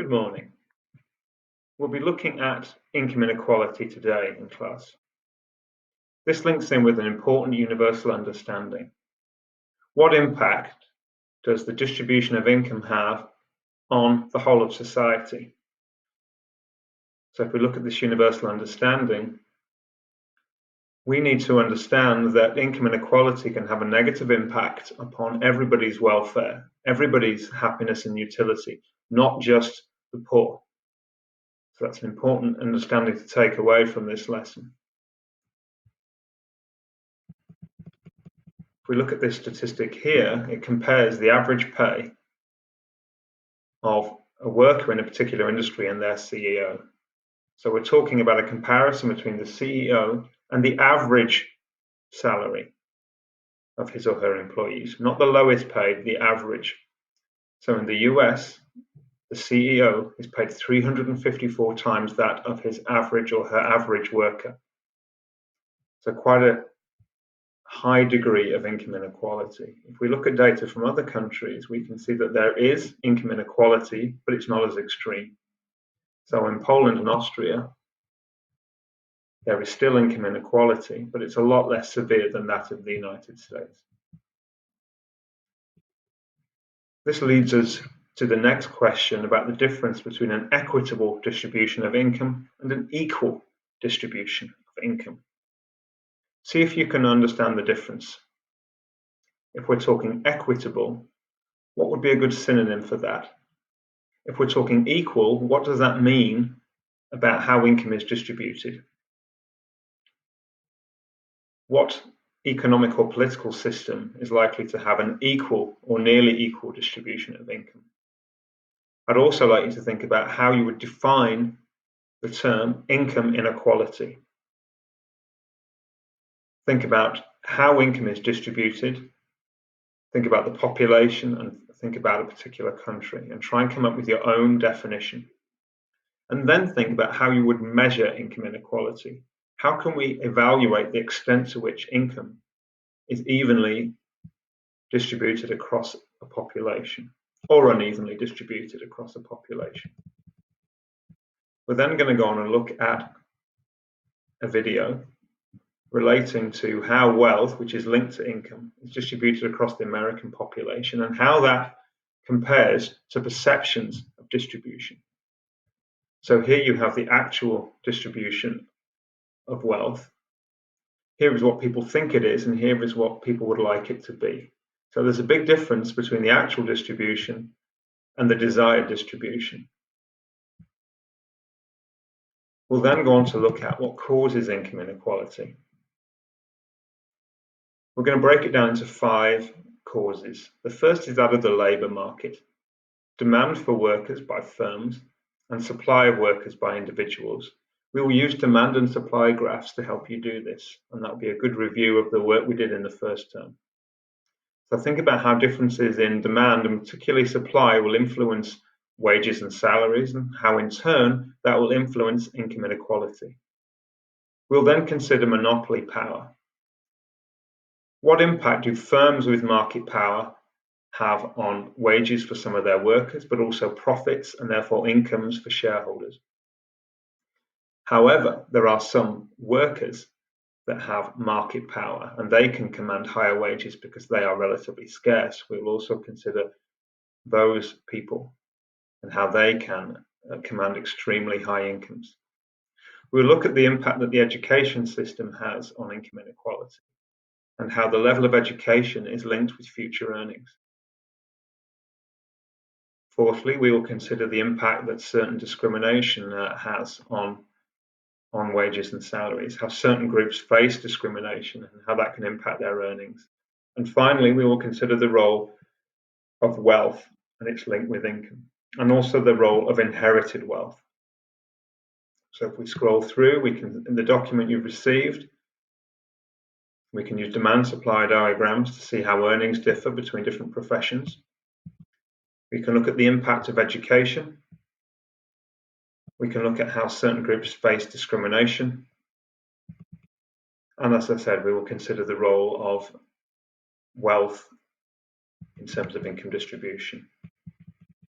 Good morning. We'll be looking at income inequality today in class. This links in with an important universal understanding. What impact does the distribution of income have on the whole of society? So if we look at this universal understanding, we need to understand that income inequality can have a negative impact upon everybody's welfare, everybody's happiness and utility, not just the poor. So that's an important understanding to take away from this lesson. If we look at this statistic here, it compares the average pay of a worker in a particular industry and their CEO. So we're talking about a comparison between the CEO and the average salary of his or her employees, not the lowest paid, the average. So in the US, the CEO is paid 354 times that of his average or her average worker. So quite a high degree of income inequality. If we look at data from other countries, we can see that there is income inequality, but it's not as extreme. So in Poland and Austria, there is still income inequality, but it's a lot less severe than that of the United States. This leads us to the next question about the difference between an equitable distribution of income and an equal distribution of income. See if you can understand the difference. If we're talking equitable, what would be a good synonym for that? If we're talking equal, what does that mean about how income is distributed? What economic or political system is likely to have an equal or nearly equal distribution of income? I'd also like you to think about how you would define the term income inequality. Think about how income is distributed, think about the population, and think about a particular country, and try and come up with your own definition. And then think about how you would measure income inequality. How can we evaluate the extent to which income is evenly distributed across a population or unevenly distributed across a population? We're then going to go on and look at a video relating to how wealth, which is linked to income, is distributed across the American population and how that compares to perceptions of distribution. So here you have the actual distribution of wealth. Here is what people think it is, and here is what people would like it to be. So there's a big difference between the actual distribution and the desired distribution. We'll then go on to look at what causes income inequality. We're going to break it down into 5 causes. The first is that of the labour market, demand for workers by firms and supply of workers by individuals. We will use demand and supply graphs to help you do this, and that will be a good review of the work we did in the first term. So think about how differences in demand and particularly supply will influence wages and salaries, and how in turn that will influence income inequality. We'll then consider monopoly power. What impact do firms with market power have on wages for some of their workers, but also profits and therefore incomes for shareholders? However, there are some workers that have market power and they can command higher wages because they are relatively scarce. We will also consider those people and how they can command extremely high incomes. We'll look at the impact that the education system has on income inequality and how the level of education is linked with future earnings. Fourthly, we will consider the impact that certain discrimination has on wages and salaries, how certain groups face discrimination and how that can impact their earnings. And finally, we will consider the role of wealth and its link with income, and also the role of inherited wealth. So if we scroll through, we can, in the document you've received, we can use demand-supply diagrams to see how earnings differ between different professions. We can look at the impact of education. We can look at how certain groups face discrimination. And as I said, we will consider the role of wealth in terms of income distribution.